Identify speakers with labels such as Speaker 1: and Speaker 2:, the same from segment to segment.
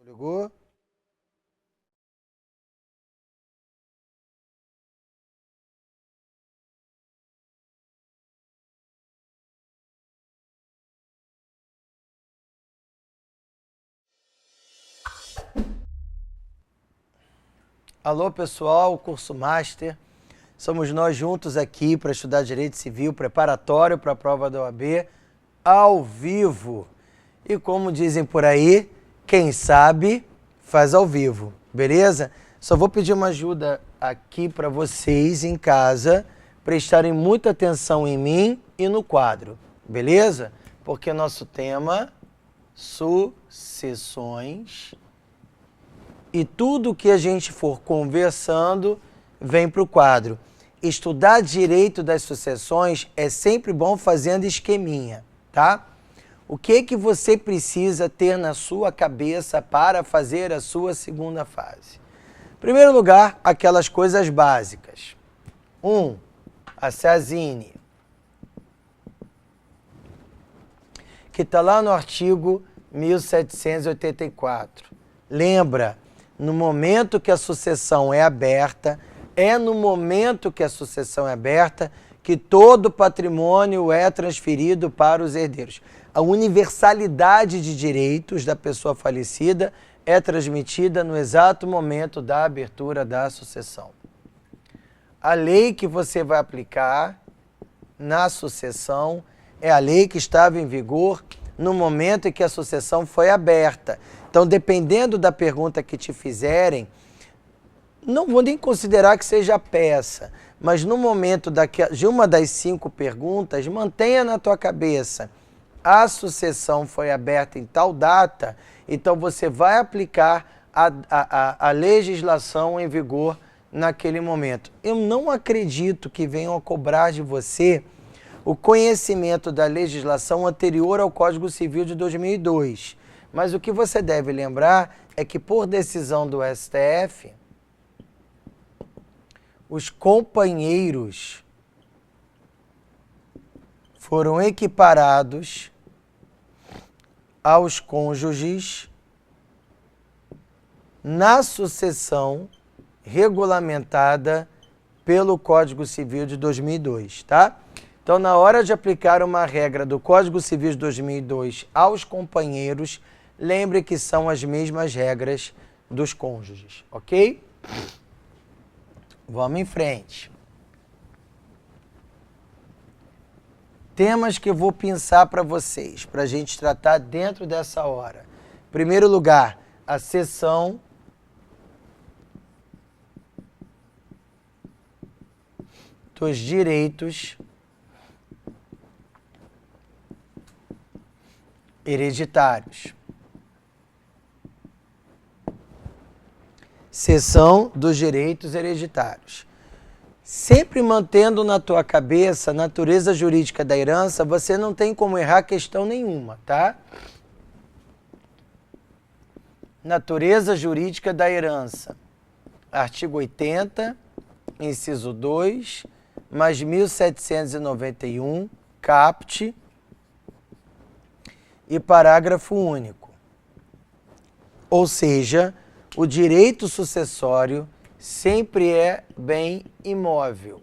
Speaker 1: Ligou? Alô pessoal, curso Master. Somos nós juntos aqui para estudar Direito Civil preparatório para a prova da OAB ao vivo. E como dizem por aí, quem sabe faz ao vivo, beleza? Só vou pedir uma ajuda aqui para vocês em casa, prestarem muita atenção em mim e no quadro, beleza? Porque nosso tema, sucessões, e tudo que a gente for conversando vem para o quadro. Estudar direito das sucessões é sempre bom fazendo esqueminha, tá? O que você precisa ter na sua cabeça para fazer a sua segunda fase? Em primeiro lugar, aquelas coisas básicas. 1. A Ceasine, que está lá no artigo 1784. Lembra, no momento que a sucessão é aberta, que todo patrimônio é transferido para os herdeiros. A universalidade de direitos da pessoa falecida é transmitida no exato momento da abertura da sucessão. A lei que você vai aplicar na sucessão é a lei que estava em vigor no momento em que a sucessão foi aberta. Então, dependendo da pergunta que te fizerem, não vou nem considerar que seja peça, mas no momento de uma das 5 perguntas, mantenha na tua cabeça, a sucessão foi aberta em tal data, então você vai aplicar a legislação em vigor naquele momento. Eu não acredito que venham a cobrar de você o conhecimento da legislação anterior ao Código Civil de 2002. Mas o que você deve lembrar é que, por decisão do STF, os companheiros foram equiparados aos cônjuges na sucessão regulamentada pelo Código Civil de 2002, tá? Então, na hora de aplicar uma regra do Código Civil de 2002 aos companheiros, lembre que são as mesmas regras dos cônjuges, ok? Vamos em frente. Temas que eu vou pensar para vocês, para a gente tratar dentro dessa hora. Em primeiro lugar, a cessão dos direitos hereditários. Cessão dos direitos hereditários. Sempre mantendo na tua cabeça a natureza jurídica da herança, você não tem como errar questão nenhuma, tá? Natureza jurídica da herança. Artigo 80, inciso 2, mais 1791, caput, e parágrafo único. Ou seja, o direito sucessório sempre é bem imóvel.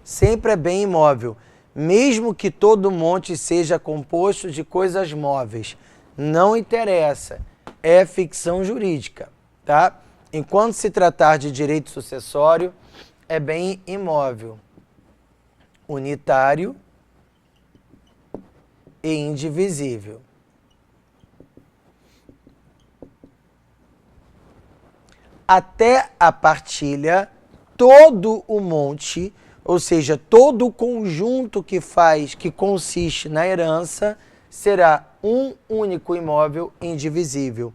Speaker 1: Sempre é bem imóvel, mesmo que todo monte seja composto de coisas móveis. Não interessa, é ficção jurídica, tá? Enquanto se tratar de direito sucessório, é bem imóvel, unitário e indivisível. Até a partilha, todo o monte, ou seja, todo o conjunto que consiste na herança, será um único imóvel indivisível.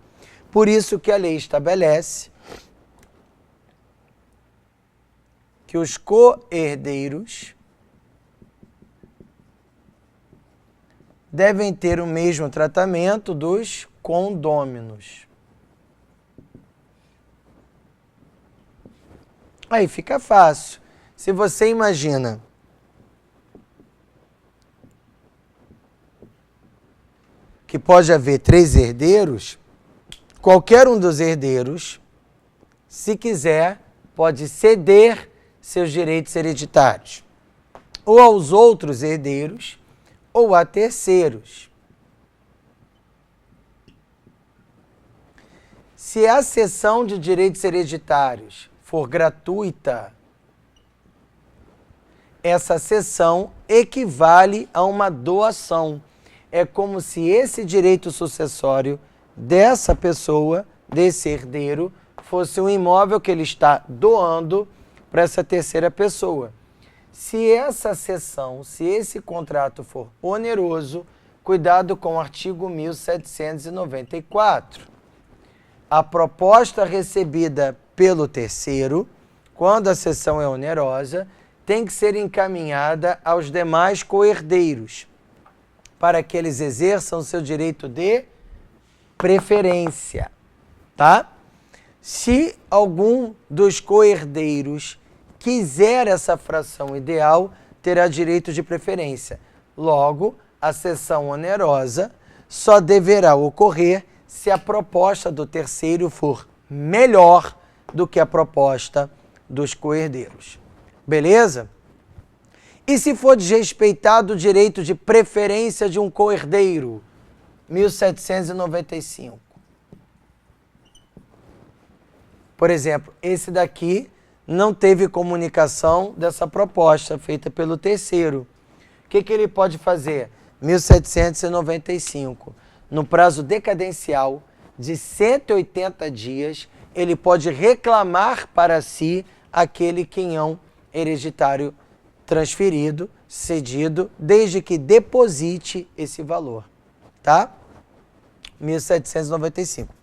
Speaker 1: Por isso que a lei estabelece que os co-herdeiros devem ter o mesmo tratamento dos condôminos. Aí fica fácil. Se você imagina que pode haver 3 herdeiros, qualquer um dos herdeiros, se quiser, pode ceder seus direitos hereditários, ou aos outros herdeiros, ou a terceiros. Se a cessão de direitos hereditários for gratuita, essa cessão equivale a uma doação. É como se esse direito sucessório dessa pessoa, desse herdeiro, fosse um imóvel que ele está doando para essa terceira pessoa. Se essa cessão, se esse contrato for oneroso, cuidado com o artigo 1794. A proposta recebida pelo terceiro, quando a cessão é onerosa, tem que ser encaminhada aos demais coherdeiros, para que eles exerçam seu direito de preferência, tá? Se algum dos coherdeiros quiser essa fração ideal, terá direito de preferência. Logo, a cessão onerosa só deverá ocorrer se a proposta do terceiro for melhor do que a proposta dos coherdeiros. Beleza? E se for desrespeitado o direito de preferência de um coherdeiro? 1795. Por exemplo, esse daqui não teve comunicação dessa proposta feita pelo terceiro. O que ele pode fazer? 1795. No prazo decadencial de 180 dias, ele pode reclamar para si aquele quinhão hereditário transferido, cedido, desde que deposite esse valor, tá? 1795.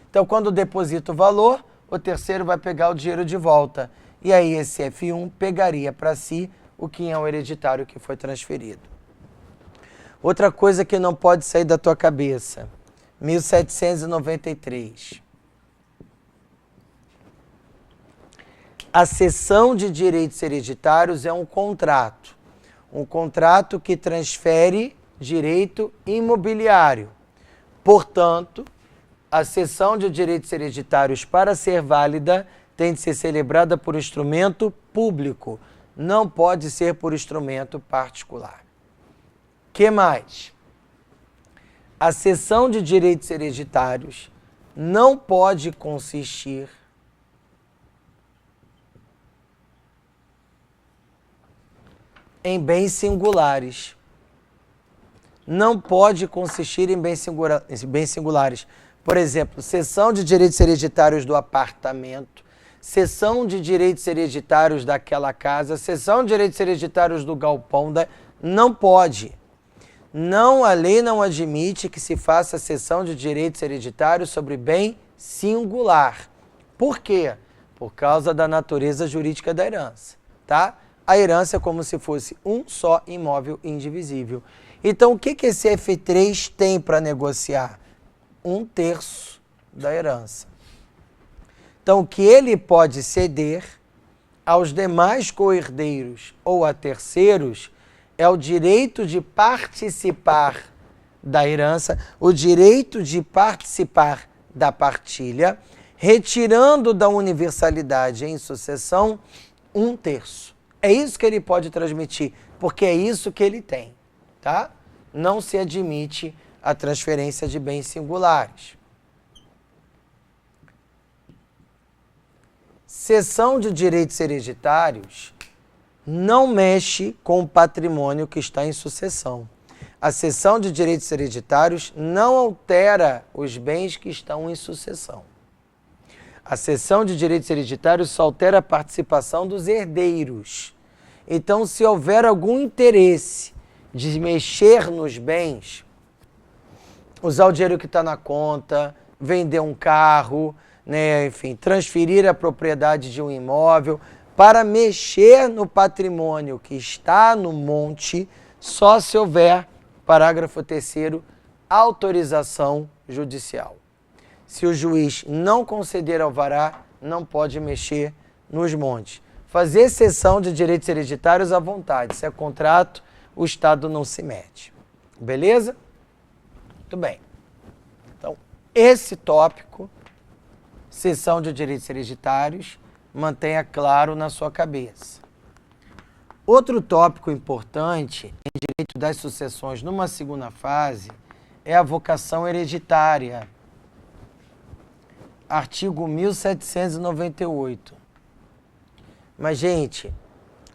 Speaker 1: Então, quando deposita o valor, o terceiro vai pegar o dinheiro de volta. E aí esse F1 pegaria para si o quinhão hereditário que foi transferido. Outra coisa que não pode sair da tua cabeça, 1793. A cessão de direitos hereditários é um contrato que transfere direito imobiliário. Portanto, a cessão de direitos hereditários, para ser válida, tem de ser celebrada por instrumento público, não pode ser por instrumento particular. Que mais? A cessão de direitos hereditários não pode consistir em bens singulares. Não pode consistir em bens singulares. Por exemplo, cessão de direitos hereditários do apartamento, cessão de direitos hereditários daquela casa, cessão de direitos hereditários do galpão, não pode. Não, a lei não admite que se faça cessão de direitos hereditários sobre bem singular. Por quê? Por causa da natureza jurídica da herança, tá? A herança é como se fosse um só imóvel indivisível. Então, o que esse F3 tem para negociar? 1/3 da herança. Então, o que ele pode ceder aos demais coherdeiros ou a terceiros é o direito de participar da herança, o direito de participar da partilha, retirando da universalidade em sucessão 1/3. É isso que ele pode transmitir, porque é isso que ele tem, tá? Não se admite a transferência de bens singulares. Cessão de direitos hereditários não mexe com o patrimônio que está em sucessão. A cessão de direitos hereditários não altera os bens que estão em sucessão. A cessão de direitos hereditários só altera a participação dos herdeiros. Então, se houver algum interesse de mexer nos bens, usar o dinheiro que está na conta, vender um carro, né, enfim, transferir a propriedade de um imóvel, para mexer no patrimônio que está no monte, só se houver, parágrafo 3º, autorização judicial. Se o juiz não conceder alvará, não pode mexer nos montes. Fazer cessão de direitos hereditários à vontade. Se é contrato, o Estado não se mete. Beleza? Muito bem. Então, esse tópico, seção de direitos hereditários, mantenha claro na sua cabeça. Outro tópico importante em direito das sucessões numa segunda fase é a vocação hereditária. Artigo 1798. Mas, gente,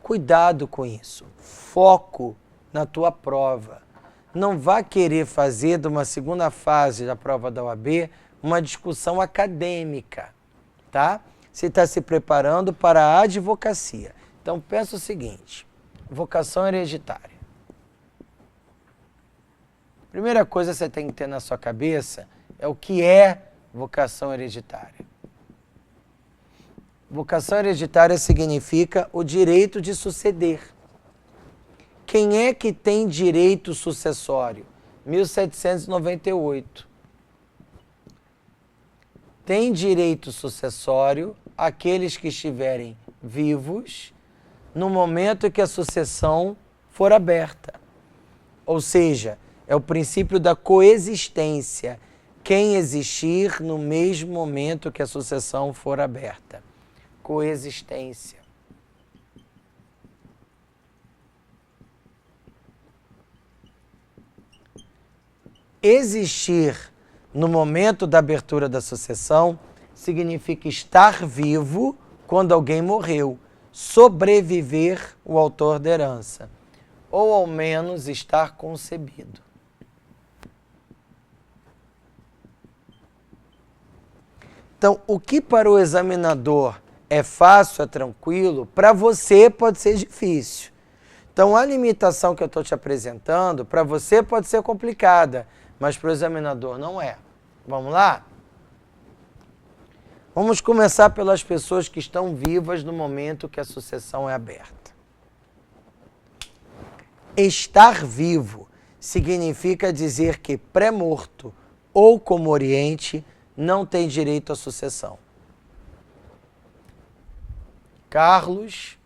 Speaker 1: cuidado com isso. Foco na tua prova. Não vá querer fazer de uma segunda fase da prova da OAB uma discussão acadêmica, tá? Você está se preparando para a advocacia. Então, pensa o seguinte, vocação hereditária. Primeira coisa que você tem que ter na sua cabeça é o que é vocação hereditária. Vocação hereditária significa o direito de suceder. Quem é que tem direito sucessório? 1798. Tem direito sucessório aqueles que estiverem vivos no momento em que a sucessão for aberta. Ou seja, é o princípio da coexistência. Quem existir no mesmo momento que a sucessão for aberta. Coexistência. Existir no momento da abertura da sucessão significa estar vivo quando alguém morreu, sobreviver o autor da herança, ou ao menos estar concebido. Então, o que para o examinador é fácil, é tranquilo, para você pode ser difícil. Então, a limitação que eu estou te apresentando, para você pode ser complicada, mas para o examinador não é. Vamos lá? Vamos começar pelas pessoas que estão vivas no momento que a sucessão é aberta. Estar vivo significa dizer que pré-morto ou como oriente não tem direito à sucessão. Carlos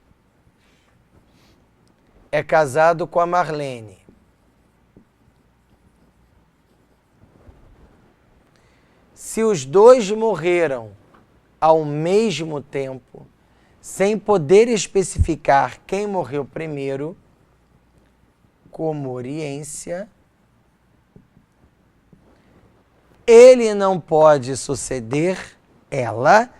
Speaker 1: é casado com a Marlene. Se os dois morreram ao mesmo tempo, sem poder especificar quem morreu primeiro, como oriência, ele não pode suceder ela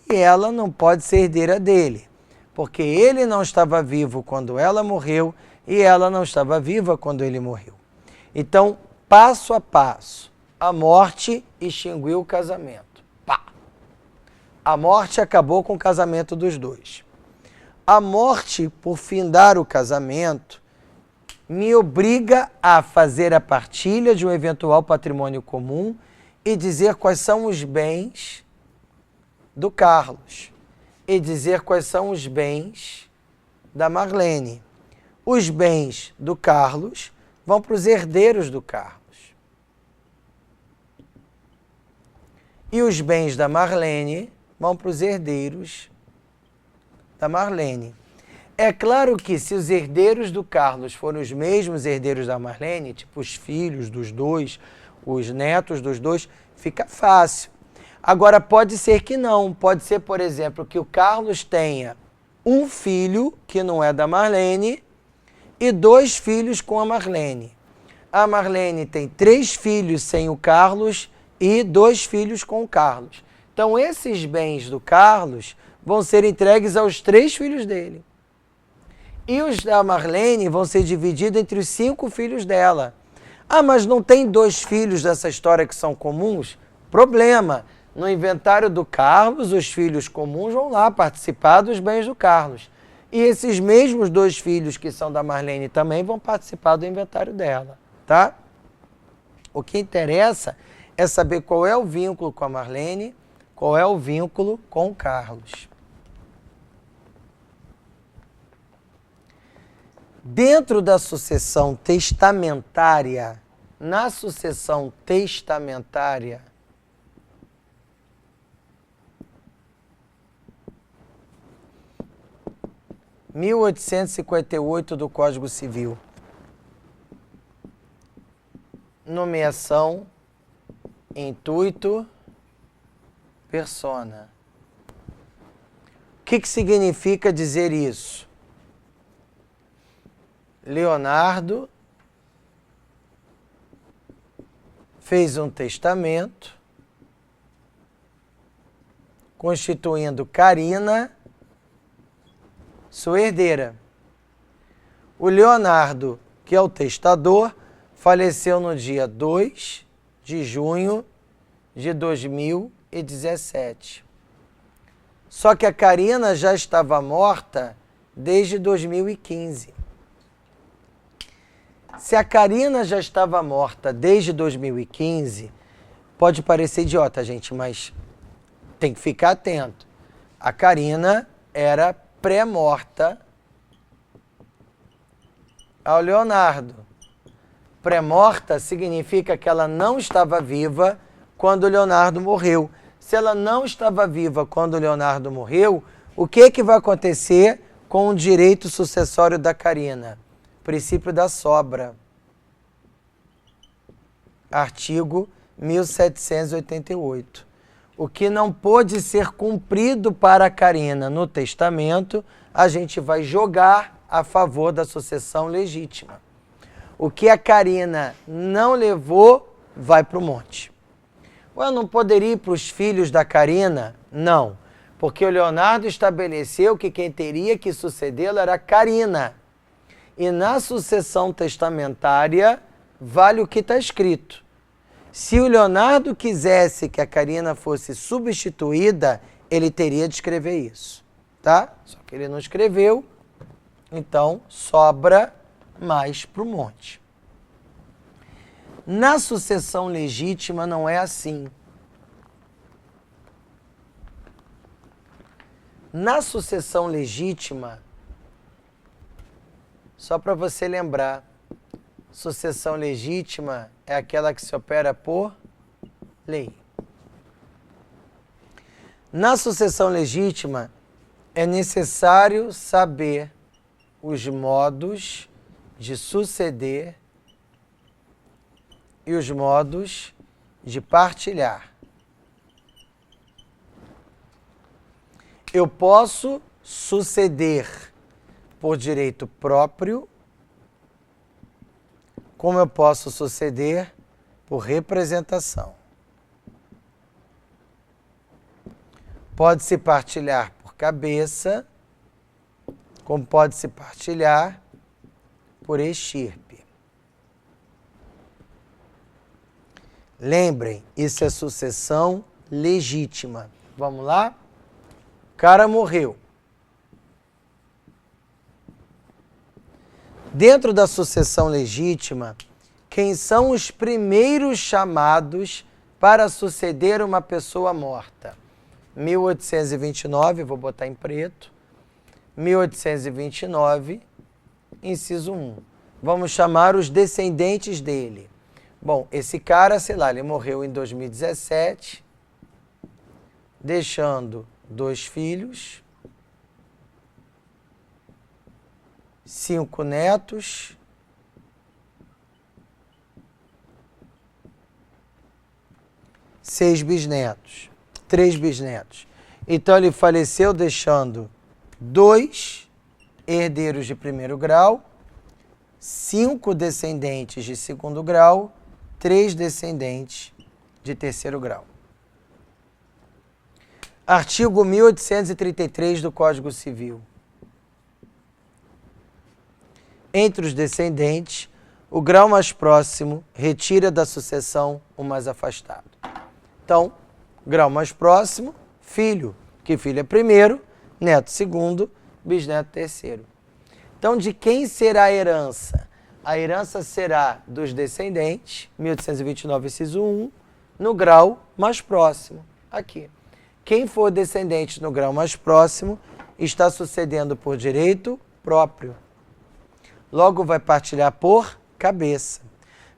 Speaker 1: e ela não pode ser herdeira dele, porque ele não estava vivo quando ela morreu e ela não estava viva quando ele morreu. Então, passo a passo, a morte extinguiu o casamento. Pá! A morte acabou com o casamento dos dois. A morte, por findar o casamento, me obriga a fazer a partilha de um eventual patrimônio comum e dizer quais são os bens do Carlos e dizer quais são os bens da Marlene. Os bens do Carlos vão para os herdeiros do Carlos. E os bens da Marlene vão para os herdeiros da Marlene. É claro que se os herdeiros do Carlos forem os mesmos herdeiros da Marlene, tipo os filhos dos dois, os netos dos dois, fica fácil. Agora, pode ser que não. Pode ser, por exemplo, que o Carlos tenha um filho, que não é da Marlene, e 2 filhos com a Marlene. A Marlene tem 3 filhos sem o Carlos e 2 filhos com o Carlos. Então, esses bens do Carlos vão ser entregues aos 3 filhos dele. E os da Marlene vão ser divididos entre os 5 filhos dela. Ah, mas não tem 2 filhos dessa história que são comuns? Problema. No inventário do Carlos, os filhos comuns vão lá participar dos bens do Carlos. E esses mesmos 2 filhos que são da Marlene também vão participar do inventário dela, tá? O que interessa é saber qual é o vínculo com a Marlene, qual é o vínculo com o Carlos. Dentro da sucessão testamentária, na sucessão testamentária, em 1858 do Código Civil, nomeação, intuito, persona. O que significa dizer isso? Leonardo fez um testamento constituindo Carina sua herdeira. O Leonardo, que é o testador, faleceu no dia 2 de junho de 2017. Só que a Carina já estava morta desde 2015. Se a Carina já estava morta desde 2015, pode parecer idiota, gente, mas tem que ficar atento. A Carina era pré-morta ao Leonardo. Pré-morta significa que ela não estava viva quando o Leonardo morreu. Se ela não estava viva quando o Leonardo morreu, o que vai acontecer com o direito sucessório da Carina? Princípio da sobra. Artigo 1788. O que não pôde ser cumprido para a Carina no testamento, a gente vai jogar a favor da sucessão legítima. O que a Carina não levou, vai para o monte. Ué, não poderia ir para os filhos da Carina? Não, porque o Leonardo estabeleceu que quem teria que sucedê-lo era a Carina. E na sucessão testamentária, vale o que está escrito. Se o Leonardo quisesse que a Carina fosse substituída, ele teria de escrever isso, tá? Só que ele não escreveu, então sobra mais para o monte. Na sucessão legítima não é assim. Na sucessão legítima, só para você lembrar, sucessão legítima é aquela que se opera por lei. Na sucessão legítima, é necessário saber os modos de suceder e os modos de partilhar. Eu posso suceder por direito próprio, como eu posso suceder por representação. Pode-se partilhar por cabeça, como pode-se partilhar por estirpe. Lembrem, isso é sucessão legítima. Vamos lá? O cara morreu. Dentro da sucessão legítima, quem são os primeiros chamados para suceder uma pessoa morta? 1829, vou botar em preto, 1829, inciso 1. Vamos chamar os descendentes dele. Bom, esse cara, sei lá, ele morreu em 2017, deixando 2 filhos, 5 netos, 6 bisnetos, 3 bisnetos. Então ele faleceu deixando 2 herdeiros de primeiro grau, 5 descendentes de segundo grau, 3 descendentes de terceiro grau. Artigo 1833 do Código Civil. Entre os descendentes, o grau mais próximo retira da sucessão o mais afastado. Então, grau mais próximo, filho, que filho é primeiro, neto segundo, bisneto terceiro. Então, de quem será a herança? A herança será dos descendentes, 1829, inciso 1, no grau mais próximo, aqui. Quem for descendente no grau mais próximo está sucedendo por direito próprio. Logo vai partilhar por cabeça.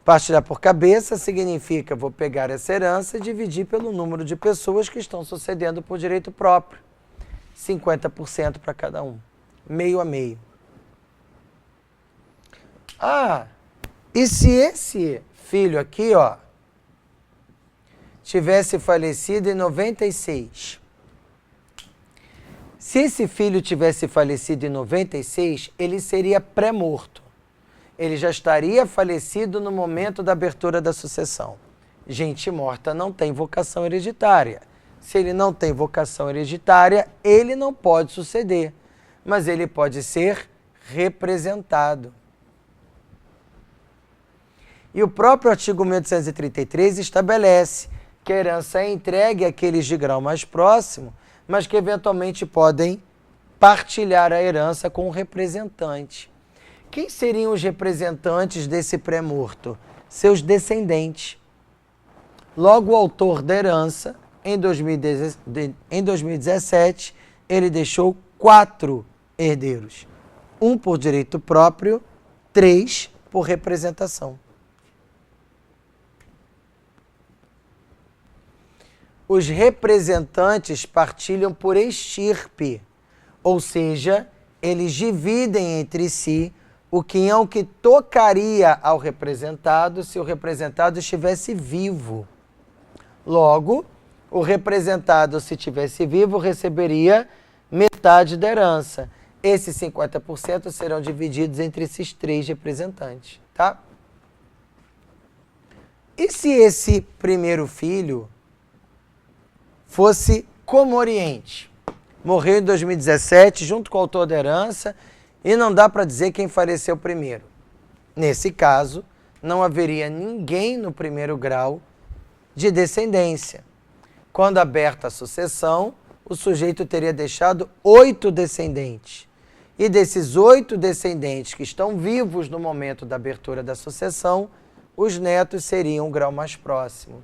Speaker 1: Partilhar por cabeça significa vou pegar essa herança e dividir pelo número de pessoas que estão sucedendo por direito próprio. 50% para cada um. Meio a meio. Ah, e se esse filho aqui, ó, tivesse falecido em 96. Se esse filho tivesse falecido em 96, ele seria pré-morto. Ele já estaria falecido no momento da abertura da sucessão. Gente morta não tem vocação hereditária. Se ele não tem vocação hereditária, ele não pode suceder, mas ele pode ser representado. E o próprio artigo 1833 estabelece que a herança é entregue àqueles de grau mais próximo, mas que eventualmente podem partilhar a herança com o representante. Quem seriam os representantes desse pré-morto? Seus descendentes. Logo, o autor da herança, em 2017, ele deixou 4 herdeiros. 1 por direito próprio, 3 por representação. Os representantes partilham por estirpe, ou seja, eles dividem entre si o quinhão que tocaria ao representado se o representado estivesse vivo. Logo, o representado, se estivesse vivo, receberia metade da herança. Esses 50% serão divididos entre esses 3 representantes, tá? E se esse primeiro filho fosse comoriente? Morreu em 2017, junto com o autor da herança, e não dá para dizer quem faleceu primeiro. Nesse caso, não haveria ninguém no primeiro grau de descendência. Quando aberta a sucessão, o sujeito teria deixado 8 descendentes. E desses 8 descendentes que estão vivos no momento da abertura da sucessão, os netos seriam o grau mais próximo.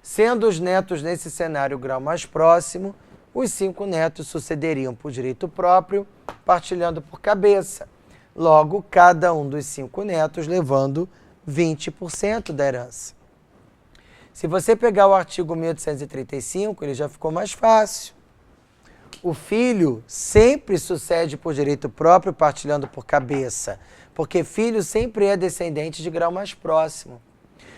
Speaker 1: Sendo os netos nesse cenário o grau mais próximo, os 5 netos sucederiam por direito próprio, partilhando por cabeça. Logo, cada um dos 5 netos levando 20% da herança. Se você pegar o artigo 1835, ele já ficou mais fácil. O filho sempre sucede por direito próprio, partilhando por cabeça, porque filho sempre é descendente de grau mais próximo.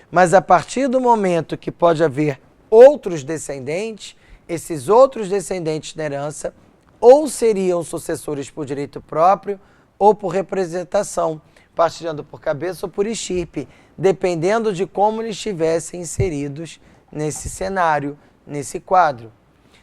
Speaker 1: Mas a partir do momento que pode haver outros descendentes, esses outros descendentes da herança ou seriam sucessores por direito próprio ou por representação, partilhando por cabeça ou por estirpe, dependendo de como eles estivessem inseridos nesse cenário, nesse quadro.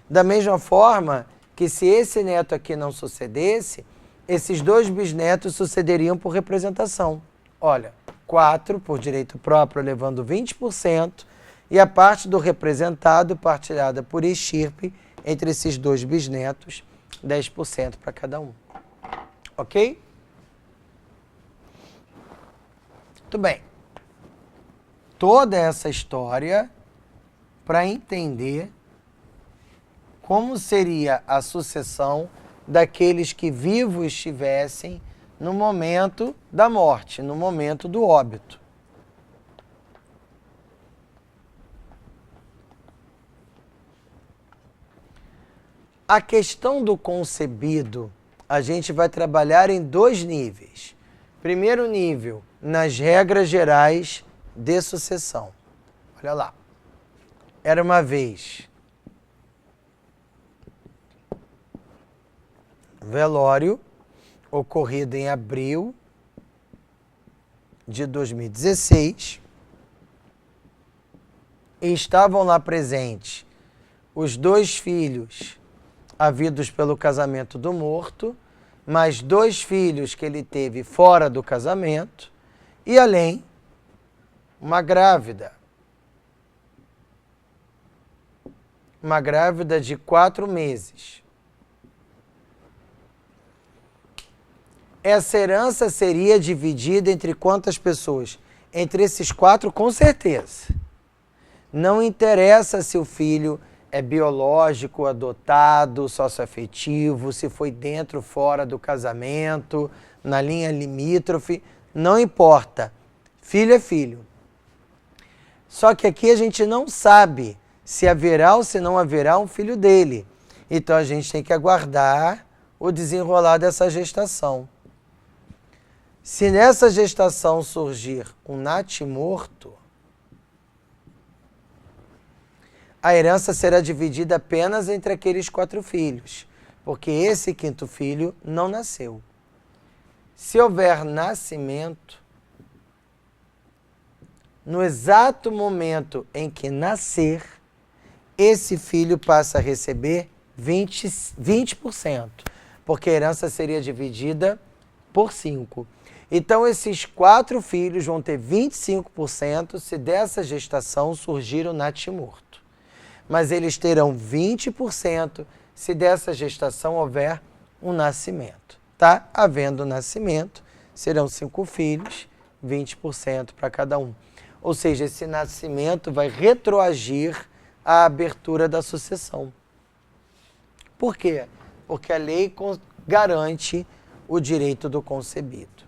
Speaker 1: Da mesma forma que se esse neto aqui não sucedesse, esses 2 bisnetos sucederiam por representação. Olha, 4 por direito próprio levando 20% e a parte do representado partilhada por estirpe entre esses 2 bisnetos, 10% para cada um. Ok? Muito bem. Toda essa história para entender como seria a sucessão daqueles que vivos estivessem no momento da morte, no momento do óbito. A questão do concebido, a gente vai trabalhar em 2 níveis. Primeiro nível, nas regras gerais de sucessão. Olha lá. Era uma vez velório ocorrido em abril de 2016 e estavam lá presentes os 2 filhos havidos pelo casamento do morto, mais 2 filhos que ele teve fora do casamento e além uma grávida de 4 meses. Essa herança seria dividida entre quantas pessoas? Entre esses 4, com certeza. Não interessa se o filho é biológico, adotado, socioafetivo, se foi dentro ou fora do casamento, na linha limítrofe, não importa. Filho é filho. Só que aqui a gente não sabe se haverá ou se não haverá um filho dele. Então a gente tem que aguardar o desenrolar dessa gestação. Se nessa gestação surgir um natimorto, a herança será dividida apenas entre aqueles 4 filhos, porque esse 5º filho não nasceu. Se houver nascimento, no exato momento em que nascer, esse filho passa a receber 20%, porque a herança seria dividida por 5. Então, esses 4 filhos vão ter 25% se dessa gestação surgir o natimorto. Mas eles terão 20% se dessa gestação houver um nascimento. Tá? Havendo nascimento, serão 5 filhos, 20% para cada um. Ou seja, esse nascimento vai retroagir à abertura da sucessão. Por quê? Porque a lei garante o direito do concebido.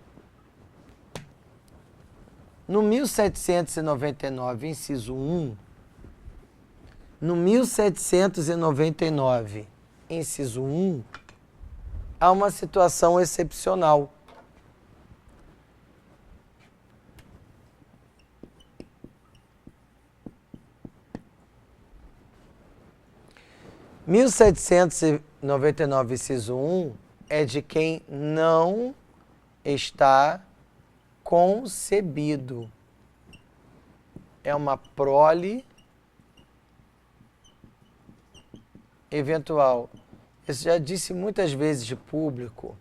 Speaker 1: No 1799, inciso 1, no 1799, inciso 1, há uma situação excepcional. Em 1799, inciso 1, é de quem não está concebido. É uma prole eventual. Eu já disse muitas vezes de público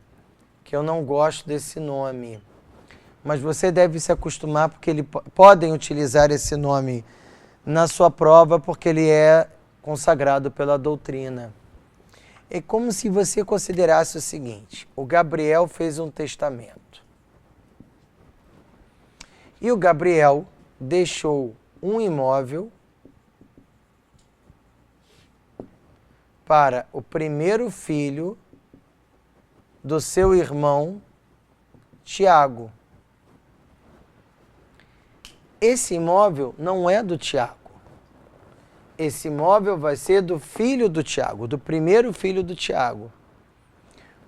Speaker 1: que eu não gosto desse nome, mas você deve se acostumar porque podem utilizar esse nome na sua prova porque ele é consagrado pela doutrina. É como se você considerasse o seguinte: o Gabriel fez um testamento. E o Gabriel deixou um imóvel para o primeiro filho do seu irmão Tiago. Esse imóvel não é do Tiago. Esse imóvel vai ser do filho do Tiago, do primeiro filho do Tiago.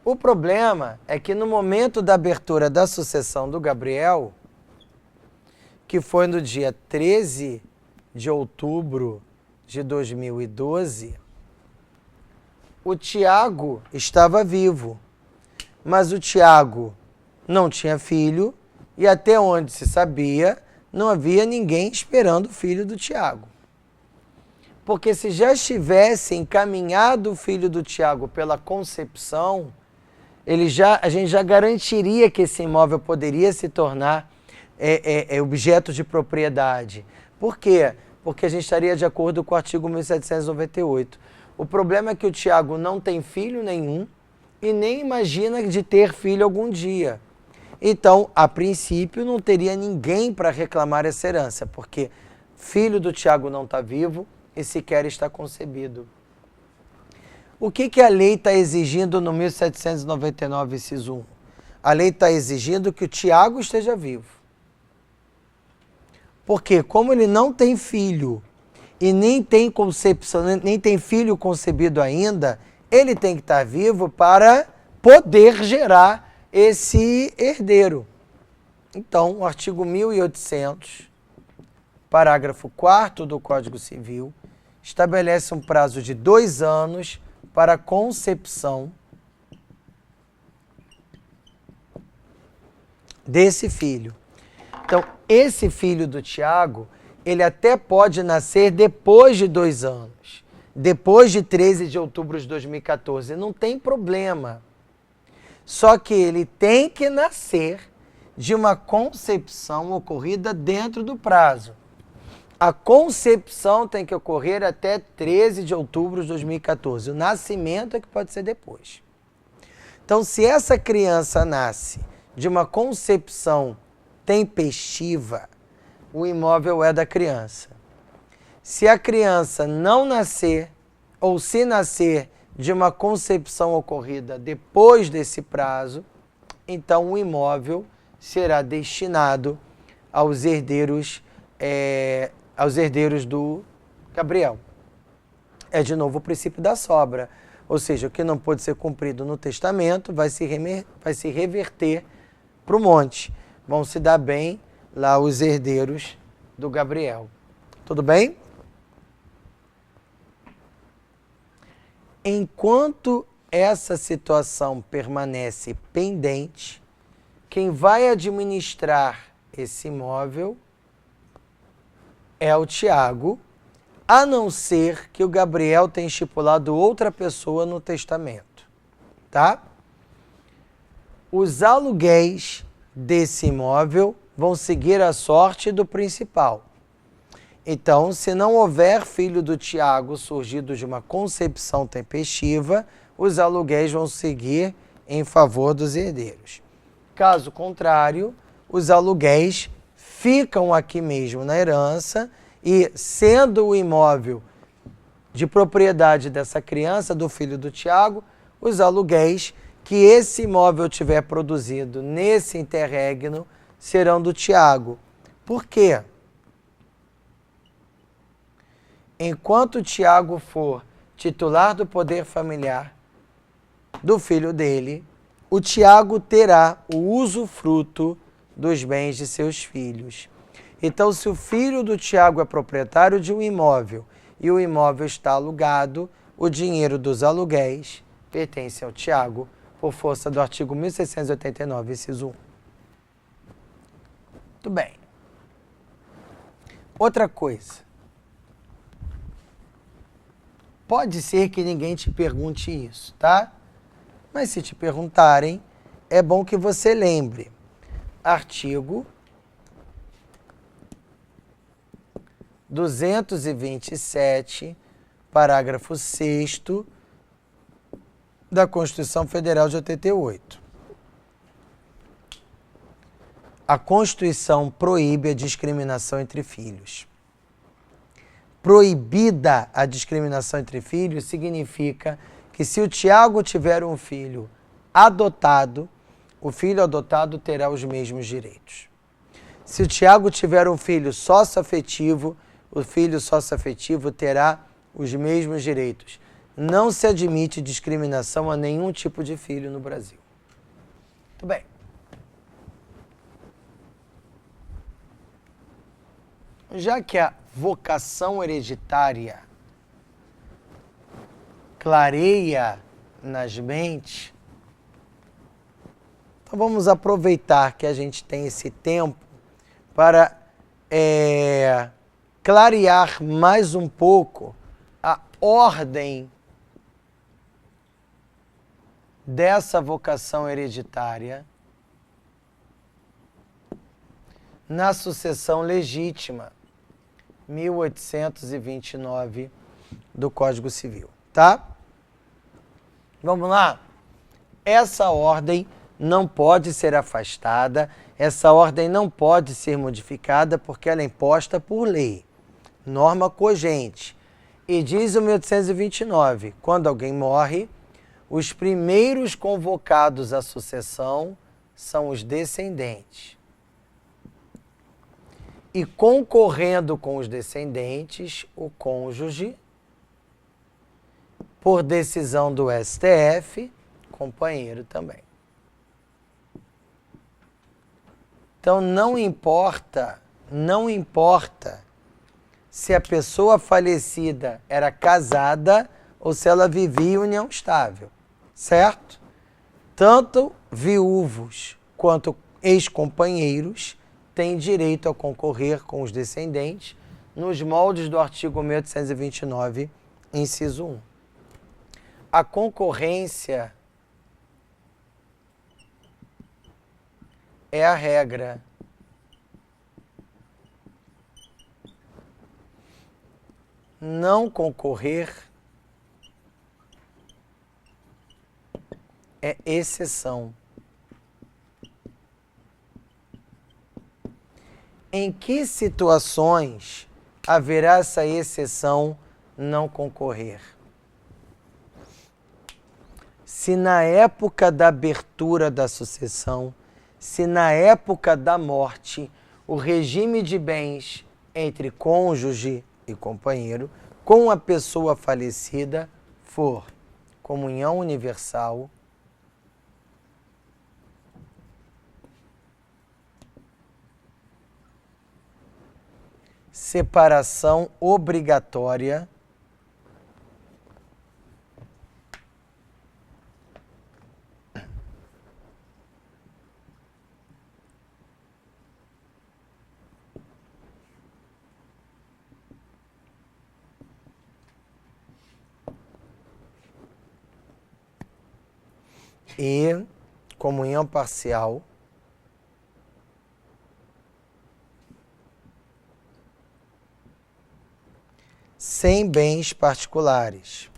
Speaker 1: O problema é que no momento da abertura da sucessão do Gabriel, que foi no dia 13 de outubro de 2012, o Tiago estava vivo, mas o Tiago não tinha filho e até onde se sabia, não havia ninguém esperando o filho do Tiago. Porque se já estivesse encaminhado o filho do Tiago pela concepção, a gente já garantiria que esse imóvel poderia se tornar objeto de propriedade. Por quê? Porque a gente estaria de acordo com o artigo 1798. O problema é que o Tiago não tem filho nenhum e nem imagina de ter filho algum dia. Então, a princípio, não teria ninguém para reclamar essa herança, porque filho do Tiago não está vivo e sequer está concebido. O que a lei está exigindo no 1799, inciso 1? A lei está exigindo que o Tiago esteja vivo. Porque como ele não tem filho e nem tem concepção, nem tem filho concebido ainda, ele tem que estar vivo para poder gerar esse herdeiro. Então, o artigo 1800, parágrafo 4º do Código Civil, estabelece um prazo de 2 anos para a concepção desse filho. Então, esse filho do Tiago, ele até pode nascer depois de 2 anos, depois de 13 de outubro de 2014, não tem problema. Só que ele tem que nascer de uma concepção ocorrida dentro do prazo. A concepção tem que ocorrer até 13 de outubro de 2014. O nascimento é que pode ser depois. Então, se essa criança nasce de uma concepção tempestiva, o imóvel é da criança. Se a criança não nascer, ou se nascer de uma concepção ocorrida depois desse prazo, então o imóvel será destinado aos herdeiros do Gabriel. É de novo o princípio da sobra, ou seja, o que não pôde ser cumprido no testamento vai se reverter para o monte. Vão se dar bem lá os herdeiros do Gabriel. Tudo bem? Enquanto essa situação permanece pendente, quem vai administrar esse imóvel é o Tiago, a não ser que o Gabriel tenha estipulado outra pessoa no testamento, tá? Os aluguéis desse imóvel vão seguir a sorte do principal. Então, se não houver filho do Tiago surgido de uma concepção tempestiva, os aluguéis vão seguir em favor dos herdeiros. Caso contrário, os aluguéis ficam aqui mesmo na herança e, sendo o imóvel de propriedade dessa criança, do filho do Tiago, os aluguéis que esse imóvel tiver produzido nesse interregno serão do Tiago. Por quê? Enquanto o Tiago for titular do poder familiar do filho dele, o Tiago terá o usufruto dos bens de seus filhos. Então, se o filho do Tiago é proprietário de um imóvel e o imóvel está alugado, o dinheiro dos aluguéis pertence ao Tiago, por força do artigo 1689, inciso 1. Muito bem. Outra coisa. Pode ser que ninguém te pergunte isso, tá? Mas se te perguntarem, é bom que você lembre. Artigo 227, parágrafo 6º da Constituição Federal de 88. A Constituição proíbe a discriminação entre filhos. Proibida a discriminação entre filhos significa que se o Tiago tiver um filho adotado, o filho adotado terá os mesmos direitos. Se o Tiago tiver um filho sócio-afetivo, o filho sócio-afetivo terá os mesmos direitos. Não se admite discriminação a nenhum tipo de filho no Brasil. Muito bem. Já que a vocação hereditária clareia nas mentes, então vamos aproveitar que a gente tem esse tempo para clarear mais um pouco a ordem dessa vocação hereditária na sucessão legítima, 1829 do Código Civil, tá? Vamos lá? Essa ordem não pode ser afastada, essa ordem não pode ser modificada porque ela é imposta por lei, norma cogente. E diz o 1829, quando alguém morre, os primeiros convocados à sucessão são os descendentes. E concorrendo com os descendentes, o cônjuge, por decisão do STF, companheiro também. Então não importa se a pessoa falecida era casada ou se ela vivia em união estável, certo? Tanto viúvos quanto ex-companheiros têm direito a concorrer com os descendentes nos moldes do artigo 1829, inciso 1. A concorrência é a regra. Não concorrer é exceção. Em que situações haverá essa exceção não concorrer? Se na época da abertura da sucessão, se na época da morte, o regime de bens entre cônjuge e companheiro com a pessoa falecida for comunhão universal, separação obrigatória e comunhão parcial sem bens particulares.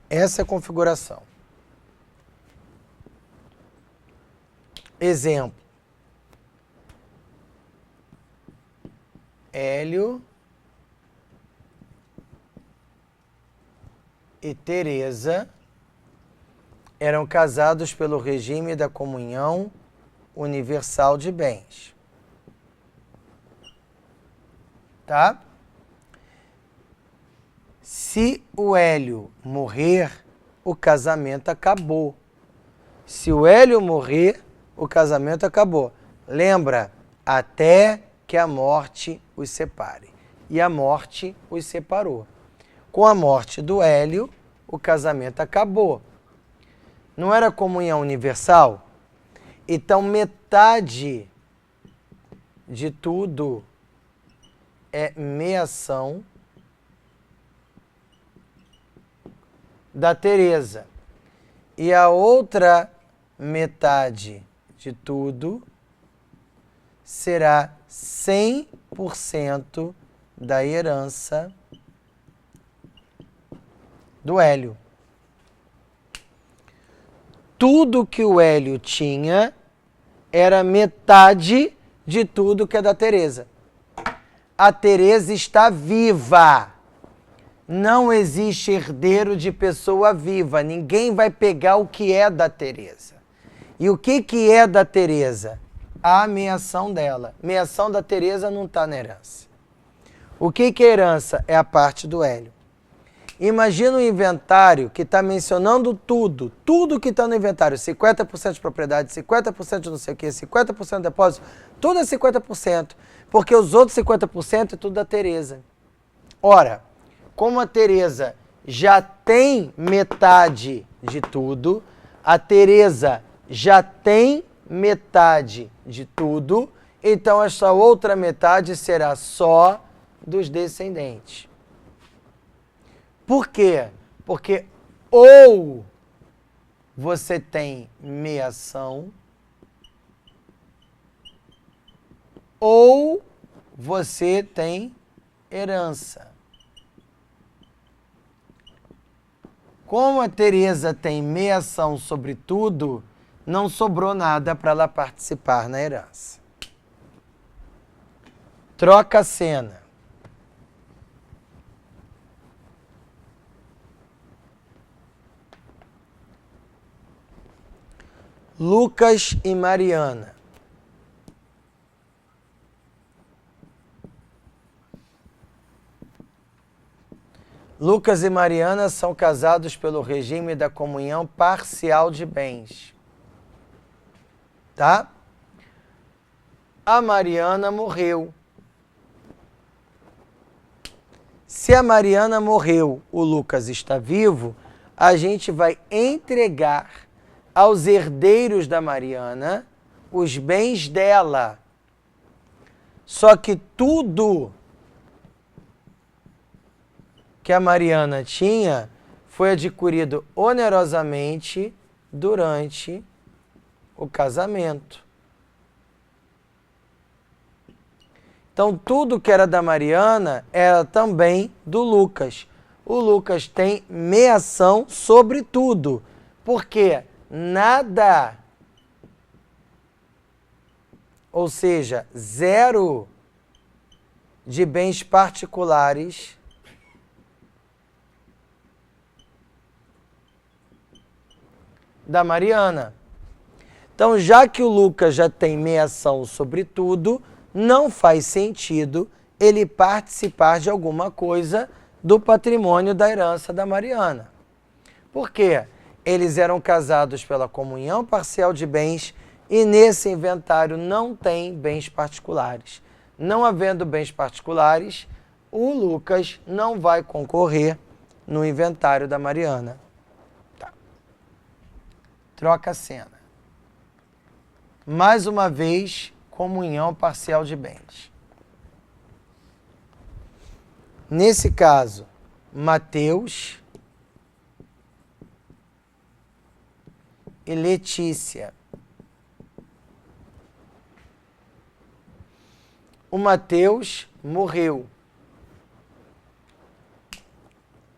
Speaker 1: Essa é a configuração. Exemplo. Hélio e Teresa eram casados pelo regime da comunhão universal de bens. Tá? Se o Hélio morrer, o casamento acabou. Se o Hélio morrer, o casamento acabou. Lembra? Até que a morte os separe. E a morte os separou. Com a morte do Hélio, o casamento acabou. Não era comunhão universal? Então, metade de tudo é meação da Teresa. E a outra metade de tudo será 100% da herança do Hélio. Tudo que o Hélio tinha era metade de tudo que é da Teresa. A Teresa está viva. Não existe herdeiro de pessoa viva. Ninguém vai pegar o que é da Teresa. E o que é da Teresa? A meação dela. Meação da Teresa não está na herança. O que é herança? É a parte do Hélio. Imagina um inventário que está mencionando tudo que está no inventário, 50% de propriedade, 50% de não sei o que, 50% de depósito, tudo é 50%, porque os outros 50% é tudo da Teresa. Ora, como a Teresa já tem metade de tudo, a Teresa já tem metade de tudo, então essa outra metade será só dos descendentes. Por quê? Porque ou você tem meação, ou você tem herança. Como a Teresa tem meação sobre tudo, não sobrou nada para ela participar na herança. Troca a cena. Lucas e Mariana. Lucas e Mariana são casados pelo regime da comunhão parcial de bens. Tá? A Mariana morreu. Se a Mariana morreu, o Lucas está vivo, a gente vai entregar aos herdeiros da Mariana os bens dela. Só que tudo que a Mariana tinha foi adquirido onerosamente durante o casamento. Então, tudo que era da Mariana era também do Lucas. O Lucas tem meação sobre tudo. Por quê? Nada, ou seja, zero de bens particulares da Mariana. Então, já que o Lucas já tem meação sobre tudo, não faz sentido ele participar de alguma coisa do patrimônio da herança da Mariana. Por quê? Eles eram casados pela comunhão parcial de bens e nesse inventário não tem bens particulares. Não havendo bens particulares, o Lucas não vai concorrer no inventário da Mariana. Tá. Troca a cena. Mais uma vez, comunhão parcial de bens. Nesse caso, Mateus e Letícia. O Mateus morreu.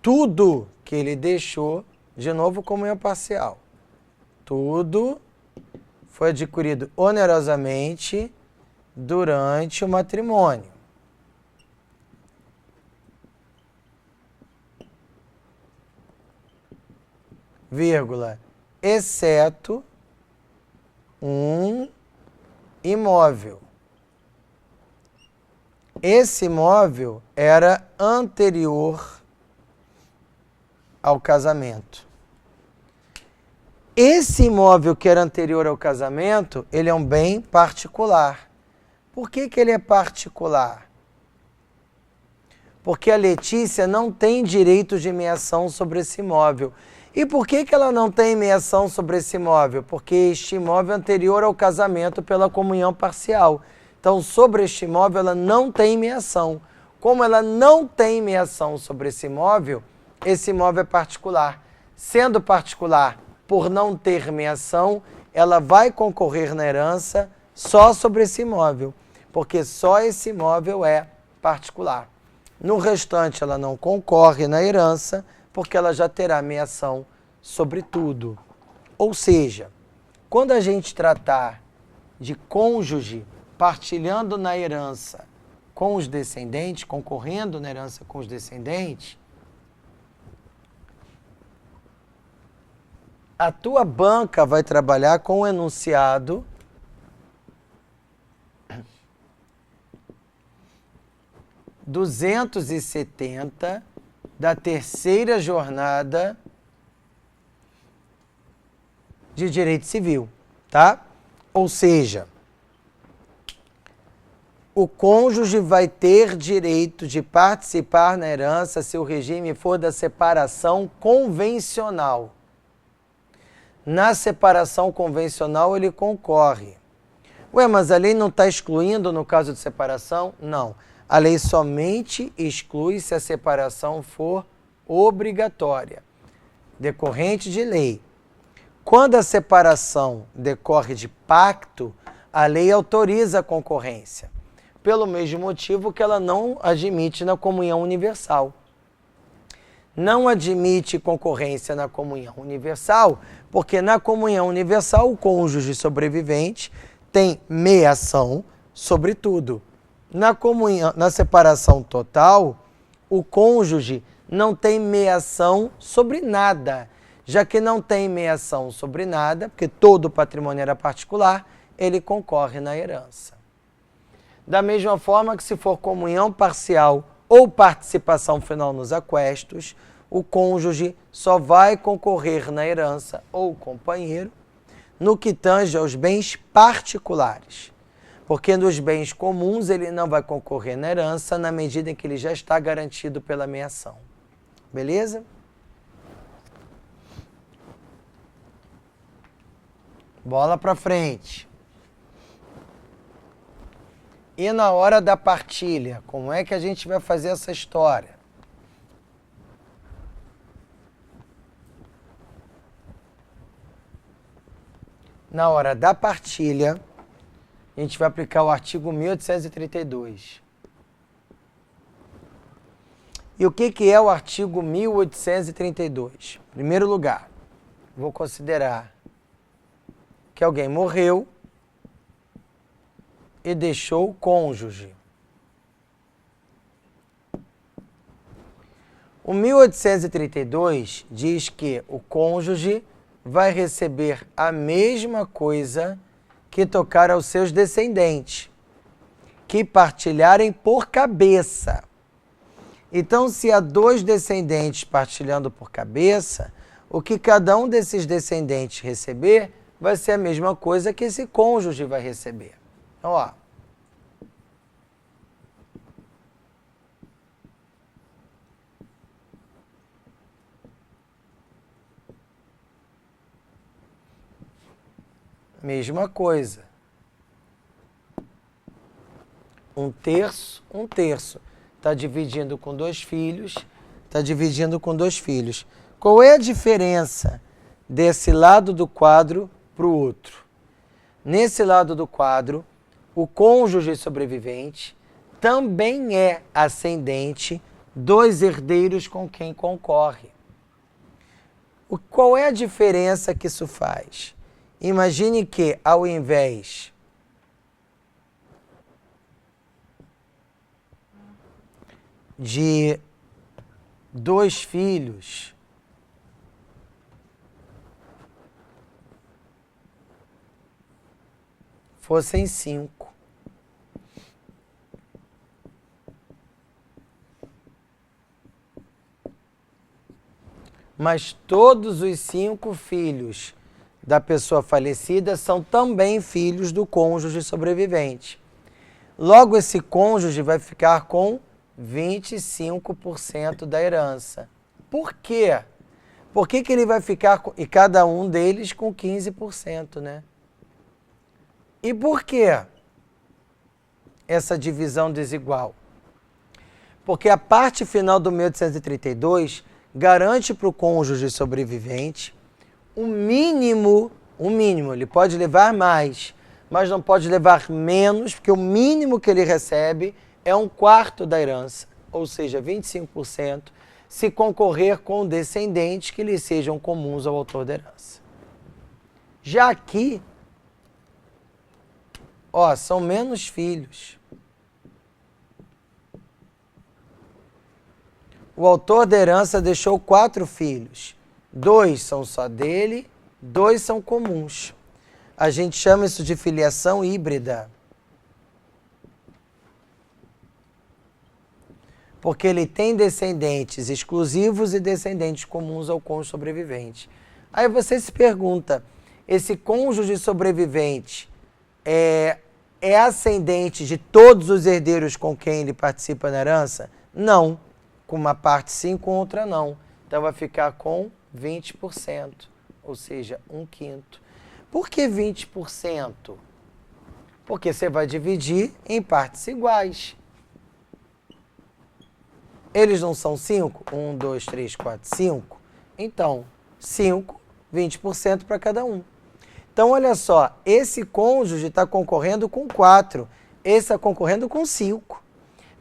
Speaker 1: Tudo que ele deixou, de novo, comunhão parcial. Tudo foi adquirido onerosamente durante o matrimônio. Vírgula, exceto um imóvel. Esse imóvel era anterior ao casamento. Esse imóvel que era anterior ao casamento, ele é um bem particular. Por que ele é particular? Porque a Letícia não tem direito de meação sobre esse imóvel. E por que ela não tem meação sobre esse imóvel? Porque este imóvel é anterior ao casamento pela comunhão parcial. Então, sobre este imóvel, ela não tem meação. Como ela não tem meação sobre esse imóvel é particular. Sendo particular, por não ter meação, ela vai concorrer na herança só sobre esse imóvel, porque só esse imóvel é particular. No restante, ela não concorre na herança, porque ela já terá meação sobre tudo. Ou seja, quando a gente tratar de cônjuge partilhando na herança com os descendentes, concorrendo na herança com os descendentes, a tua banca vai trabalhar com o enunciado (270) da terceira jornada de direito civil, tá? Ou seja, o cônjuge vai ter direito de participar na herança se o regime for da separação convencional. Na separação convencional ele concorre. Ué, mas a lei não está excluindo no caso de separação? Não. A lei somente exclui se a separação for obrigatória, decorrente de lei. Quando a separação decorre de pacto, a lei autoriza a concorrência, pelo mesmo motivo que ela não admite na comunhão universal. Não admite concorrência na comunhão universal, porque na comunhão universal o cônjuge sobrevivente tem meação sobre tudo. Na separação total, o cônjuge não tem meação sobre nada. Já que não tem meação sobre nada, porque todo o patrimônio era particular, ele concorre na herança. Da mesma forma que se for comunhão parcial ou participação final nos aquestos, o cônjuge só vai concorrer na herança, ou companheiro, no que tange aos bens particulares. Porque nos bens comuns ele não vai concorrer na herança na medida em que ele já está garantido pela meação. Beleza? Bola para frente. E na hora da partilha, como é que a gente vai fazer essa história? Na hora da partilha, a gente vai aplicar o artigo 1832. E o que é o artigo 1832? Em primeiro lugar, vou considerar que alguém morreu e deixou o cônjuge. O 1832 diz que o cônjuge vai receber a mesma coisa que tocar aos seus descendentes. que partilharem por cabeça. Então, se há 2 descendentes partilhando por cabeça, o que cada um desses descendentes receber vai ser a mesma coisa que esse cônjuge vai receber. Então, ó. Mesma coisa. 1/3, 1/3. Está dividindo com 2 filhos, está dividindo com 2 filhos. Qual é a diferença desse lado do quadro para o outro? Nesse lado do quadro, o cônjuge sobrevivente também é ascendente dos herdeiros com quem concorre. Qual é a diferença que isso faz? Imagine que, ao invés de 2 filhos, fossem 5. Mas todos os 5 filhos da pessoa falecida são também filhos do cônjuge sobrevivente. Logo, esse cônjuge vai ficar com 25% da herança. Por quê? Por que ele vai ficar, e cada um deles com 15%, né? E por quê essa divisão desigual? Porque a parte final do 1832 garante para o cônjuge sobrevivente o mínimo, ele pode levar mais, mas não pode levar menos, porque o mínimo que ele recebe é 1/4 da herança, ou seja, 25%, se concorrer com descendentes que lhe sejam comuns ao autor da herança. Já aqui, ó, são menos filhos. O autor da herança deixou 4 filhos. 2 são só dele, 2 são comuns. A gente chama isso de filiação híbrida. Porque ele tem descendentes exclusivos e descendentes comuns ao cônjuge sobrevivente. Aí você se pergunta, esse cônjuge sobrevivente é ascendente de todos os herdeiros com quem ele participa na herança? Não. Com uma parte sim, com outra não. Então vai ficar com 20%, ou seja, 1/5. Por que 20%? Porque você vai dividir em partes iguais. Eles não são 5? 1, 2, 3, 4, 5? Então, 5, 20% para cada um. Então, olha só, esse cônjuge está concorrendo com 4, esse está concorrendo com 5.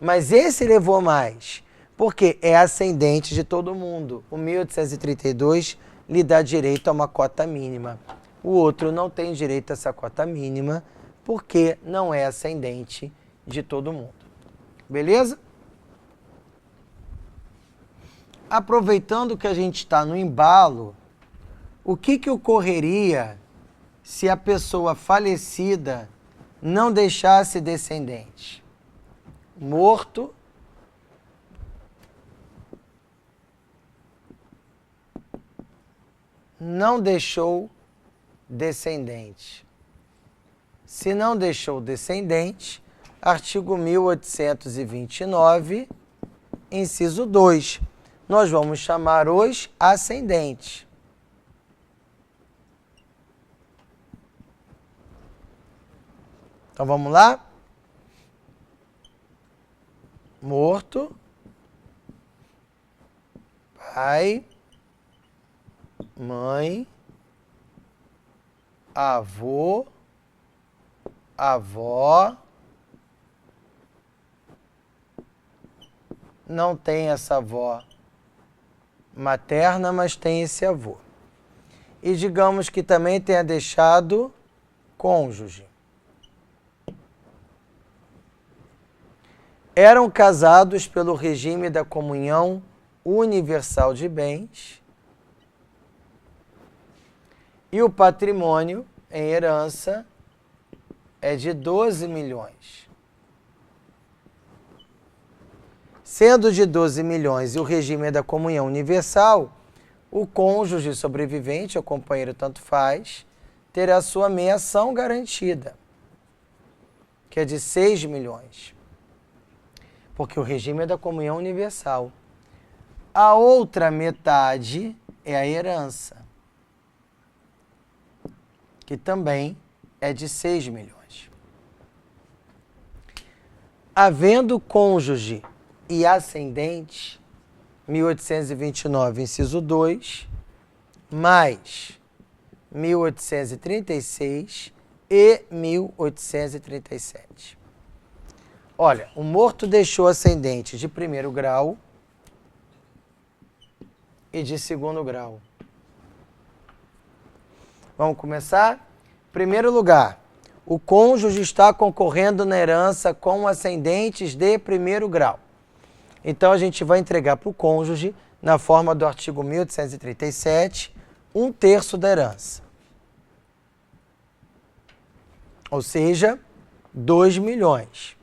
Speaker 1: Mas esse levou mais, porque é ascendente de todo mundo. O 1832 lhe dá direito a uma cota mínima. O outro não tem direito a essa cota mínima, porque não é ascendente de todo mundo. Beleza? Aproveitando que a gente está no embalo, o que ocorreria se a pessoa falecida não deixasse descendente? Morto, não deixou descendente. Se não deixou descendente, artigo 1829, inciso 2. Nós vamos chamar os ascendentes. Então vamos lá? Morto, pai, mãe, avô, avó, não tem essa avó materna, mas tem esse avô. E digamos que também tenha deixado cônjuge. Eram casados pelo regime da comunhão universal de bens e o patrimônio em herança é de 12 milhões. Sendo de 12 milhões e o regime é da comunhão universal, o cônjuge sobrevivente, ou companheiro tanto faz, terá sua meia-ação garantida, que é de 6 milhões. Porque o regime é da comunhão universal. A outra metade é a herança, que também é de 6 milhões. Havendo cônjuge e ascendente, 1829, inciso 2, mais 1836 e 1837. Olha, o morto deixou ascendente de primeiro grau e de segundo grau. Vamos começar? Primeiro lugar, o cônjuge está concorrendo na herança com ascendentes de primeiro grau. Então, a gente vai entregar para o cônjuge, na forma do artigo 1837, 1/3 da herança. Ou seja, 2 milhões.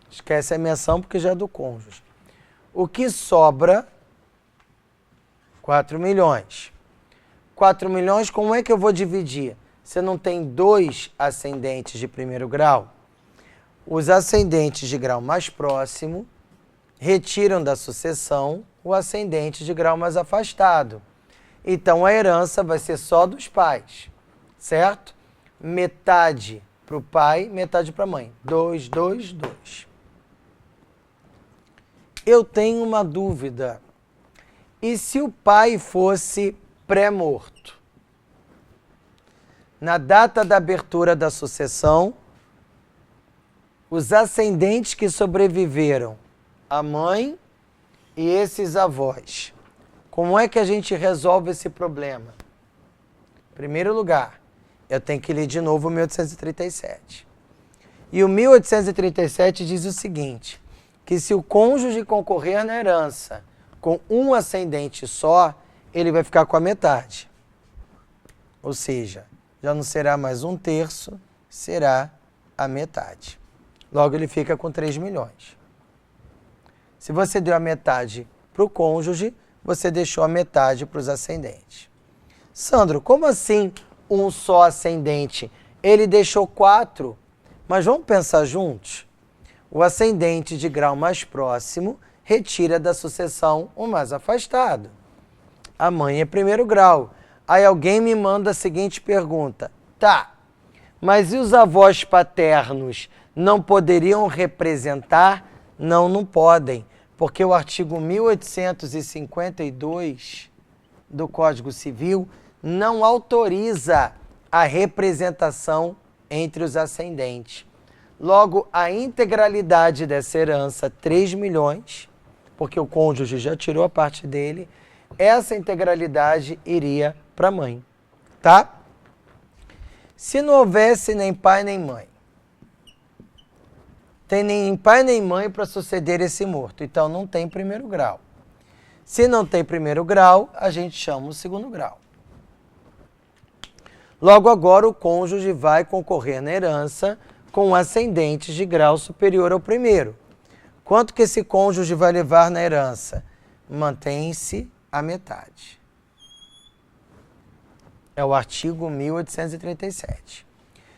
Speaker 1: Esquece a menção porque já é do cônjuge. O que sobra? 4 milhões. 4 milhões, como é que eu vou dividir? Você não tem 2 ascendentes de primeiro grau? Os ascendentes de grau mais próximo retiram da sucessão o ascendente de grau mais afastado. Então, a herança vai ser só dos pais, certo? Metade para o pai, metade para a mãe. 2, 2, 2. Eu tenho uma dúvida. E se o pai fosse pré-morto? Na data da abertura da sucessão, os ascendentes que sobreviveram, a mãe e esses avós, como é que a gente resolve esse problema? Em primeiro lugar, eu tenho que ler de novo o 1837. E o 1837 diz o seguinte, que se o cônjuge concorrer na herança com um ascendente só, ele vai ficar com a metade. Ou seja, já não será mais 1/3, será a metade. Logo, ele fica com 3 milhões. Se você deu a metade para o cônjuge, você deixou a metade para os ascendentes. Sandro, como assim um só ascendente? Ele deixou 4, mas vamos pensar juntos? O ascendente de grau mais próximo retira da sucessão o mais afastado. A mãe é primeiro grau. Aí alguém me manda a seguinte pergunta. Tá, mas e os avós paternos não poderiam representar? Não, não podem. Porque o artigo 1852 do Código Civil não autoriza a representação entre os ascendentes. Logo, a integralidade dessa herança, 3 milhões, porque o cônjuge já tirou a parte dele, essa integralidade iria para a mãe, tá? Se não houvesse nem pai nem mãe, tem nem pai nem mãe para suceder esse morto, então não tem primeiro grau. Se não tem primeiro grau, a gente chama o segundo grau. Logo agora o cônjuge vai concorrer na herança com ascendentes de grau superior ao primeiro. Quanto que esse cônjuge vai levar na herança? Mantém-se a metade. É o artigo 1837.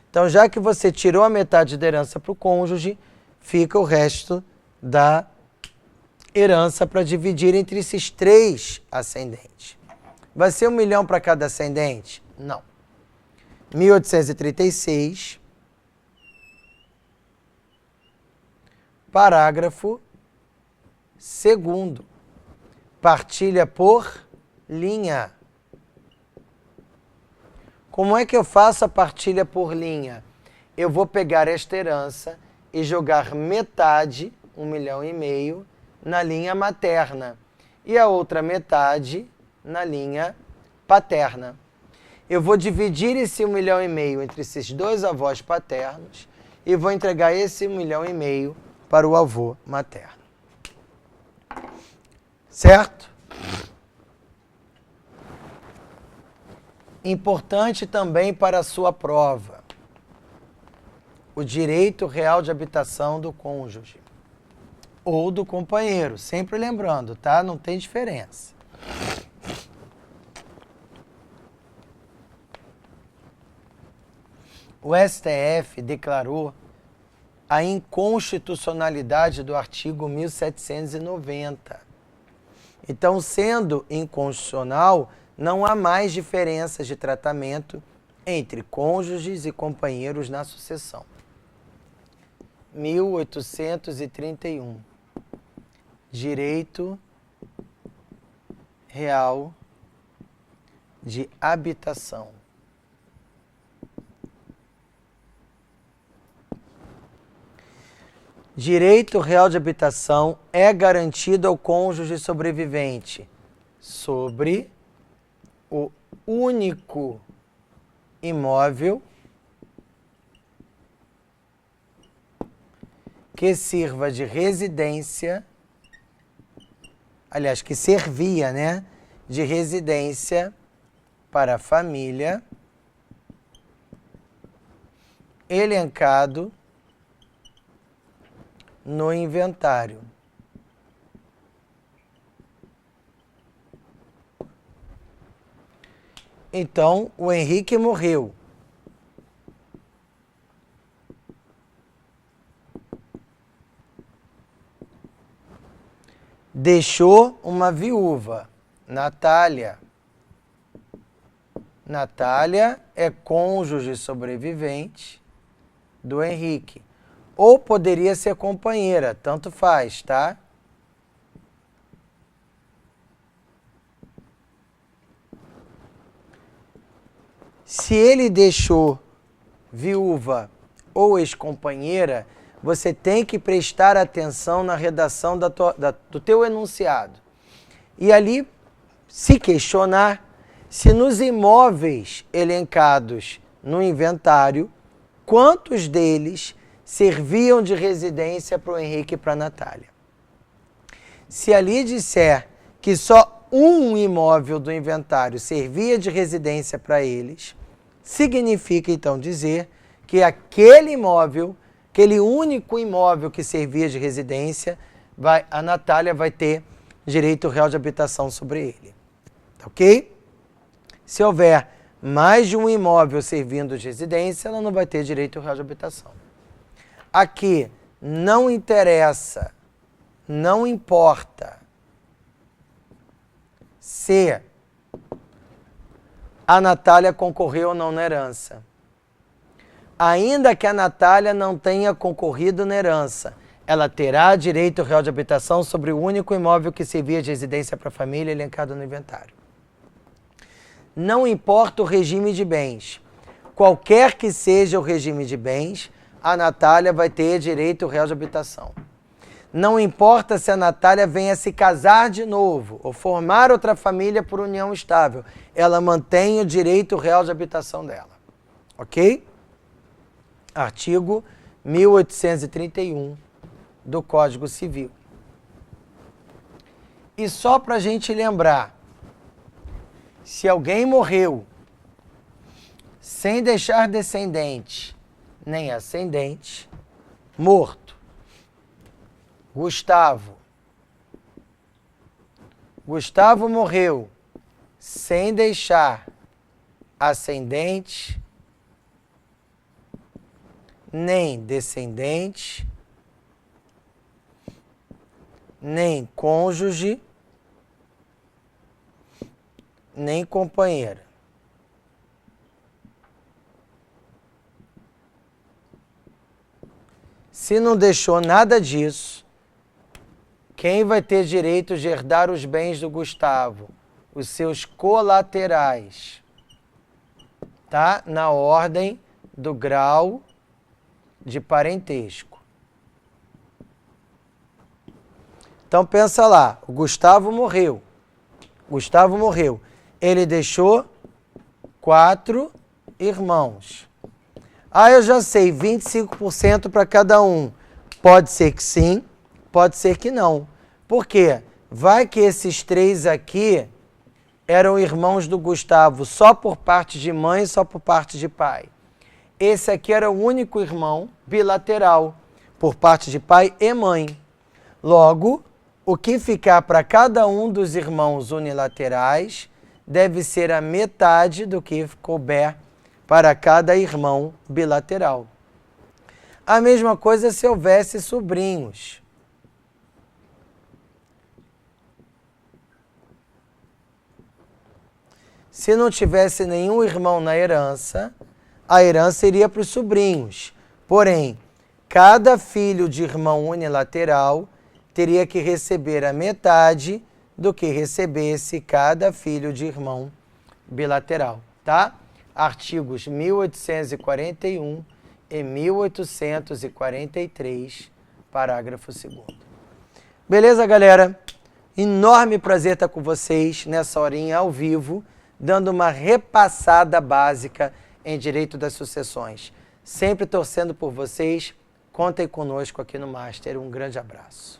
Speaker 1: Então, já que você tirou a metade da herança para o cônjuge, fica o resto da herança para dividir entre esses 3 ascendentes. Vai ser 1 milhão para cada ascendente? Não. 1836, parágrafo 2º, partilha por linha. Como é que eu faço a partilha por linha? Eu vou pegar esta herança e jogar metade, 1,5 milhão, na linha materna e a outra metade na linha paterna. Eu vou dividir esse 1,5 milhão entre esses 2 avós paternos e vou entregar esse 1,5 milhão para o avô materno. Certo? Importante também para a sua prova, o direito real de habitação do cônjuge. ou do companheiro. Sempre lembrando, tá? Não tem diferença. O STF declarou a inconstitucionalidade do artigo 1790. Então, sendo inconstitucional, não há mais diferenças de tratamento entre cônjuges e companheiros na sucessão. 1831. Direito real de habitação. Direito real de habitação é garantido ao cônjuge sobrevivente sobre o único imóvel que sirva de residência, aliás, que servia, né, de residência para a família, elencado no inventário. Então, o Henrique morreu. Deixou uma viúva, Natália. Natália é cônjuge sobrevivente do Henrique. Ou poderia ser companheira, tanto faz, tá? Se ele deixou viúva ou ex-companheira, você tem que prestar atenção na redação do teu enunciado. E ali, se questionar se nos imóveis elencados no inventário, quantos deles serviam de residência para o Henrique e para a Natália. Se ali disser que só um imóvel do inventário servia de residência para eles, significa então dizer que aquele imóvel, aquele único imóvel que servia de residência, a Natália vai ter direito real de habitação sobre ele. Ok? Se houver mais de um imóvel servindo de residência, ela não vai ter direito real de habitação. Aqui não interessa, não importa se a Natália concorreu ou não na herança. Ainda que a Natália não tenha concorrido na herança, ela terá direito real de habitação sobre o único imóvel que servia de residência para a família elencado no inventário. Não importa o regime de bens. Qualquer que seja o regime de bens, a Natália vai ter direito real de habitação. Não importa se a Natália venha se casar de novo ou formar outra família por união estável, ela mantém o direito real de habitação dela. Ok? Artigo 1831 do Código Civil. E só para a gente lembrar, se alguém morreu sem deixar descendente nem ascendente, morto. Gustavo morreu sem deixar ascendente nem descendente, nem cônjuge, nem companheira. Se não deixou nada disso, quem vai ter direito de herdar os bens do Gustavo? Os seus colaterais. Tá? Na ordem do grau de parentesco. Então pensa lá, o Gustavo morreu. Ele deixou 4 irmãos. Ah, eu já sei, 25% para cada um. Pode ser que sim, pode ser que não. Por quê? Vai que esses 3 aqui eram irmãos do Gustavo só por parte de mãe e só por parte de pai. Esse aqui era o único irmão bilateral, por parte de pai e mãe. Logo, o que ficar para cada um dos irmãos unilaterais deve ser a metade do que couber para cada irmão bilateral. A mesma coisa se houvesse sobrinhos. Se não tivesse nenhum irmão na herança, a herança iria para os sobrinhos. Porém, cada filho de irmão unilateral teria que receber a metade do que recebesse cada filho de irmão bilateral, tá? Artigos 1841 e 1843, parágrafo 2º. Beleza, galera? Enorme prazer estar com vocês nessa horinha ao vivo, dando uma repassada básica em direito das sucessões. Sempre torcendo por vocês. Contem conosco aqui no Master. Um grande abraço.